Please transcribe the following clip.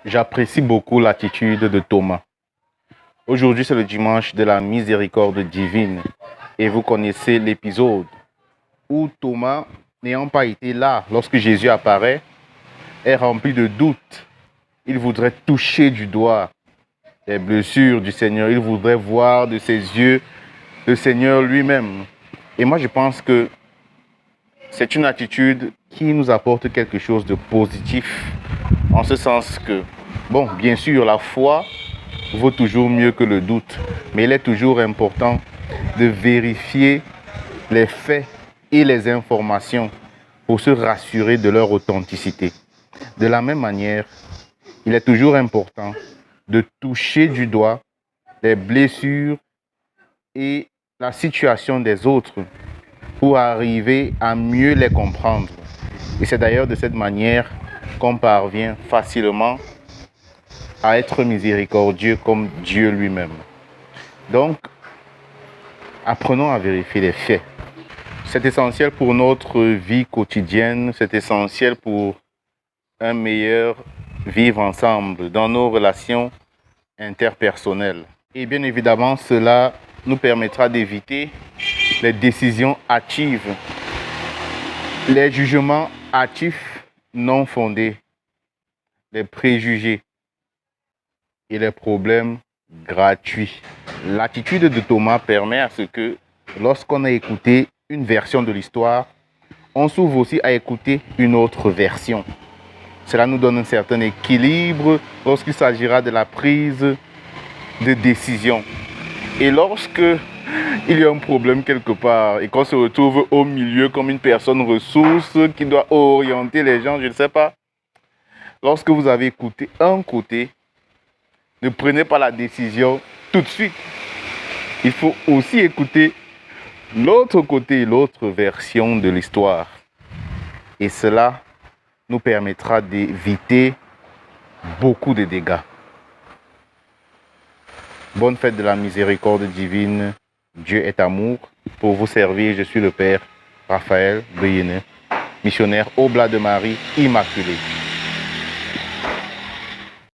J'apprécie beaucoup l'attitude de Thomas. Aujourd'hui, c'est le dimanche de la miséricorde divine. Et vous connaissez l'épisode où Thomas, n'ayant pas été là lorsque Jésus apparaît, est rempli de doutes. Il voudrait toucher du doigt les blessures du Seigneur. Il voudrait voir de ses yeux le Seigneur lui-même. Et moi, je pense que c'est une attitude qui nous apporte quelque chose de positif. En ce sens que, bon, bien sûr, la foi vaut toujours mieux que le doute. Mais il est toujours important de vérifier les faits et les informations pour se rassurer de leur authenticité. De la même manière, il est toujours important de toucher du doigt les blessures et la situation des autres pour arriver à mieux les comprendre. Et c'est d'ailleurs de cette manière qu'on parvient facilement à être miséricordieux comme Dieu lui-même. Donc, apprenons à vérifier les faits. C'est essentiel pour notre vie quotidienne, c'est essentiel pour un meilleur vivre ensemble dans nos relations interpersonnelles. Et bien évidemment, cela nous permettra d'éviter les décisions hâtives, les jugements hâtifs non fondés, les préjugés et les problèmes gratuits. L'attitude de Thomas permet à ce que, lorsqu'on a écouté une version de l'histoire, on s'ouvre aussi à écouter une autre version. Cela nous donne un certain équilibre lorsqu'il s'agira de la prise de décision. Et lorsque il y a un problème quelque part et qu'on se retrouve au milieu comme une personne ressource qui doit orienter les gens, je ne sais pas. Lorsque vous avez écouté un côté, ne prenez pas la décision tout de suite. Il faut aussi écouter l'autre côté, l'autre version de l'histoire. Et cela nous permettra d'éviter beaucoup de dégâts. Bonne fête de la miséricorde divine. Dieu est amour. Pour vous servir, je suis le Père Raphaël Beyene, missionnaire Oblat de Marie Immaculée.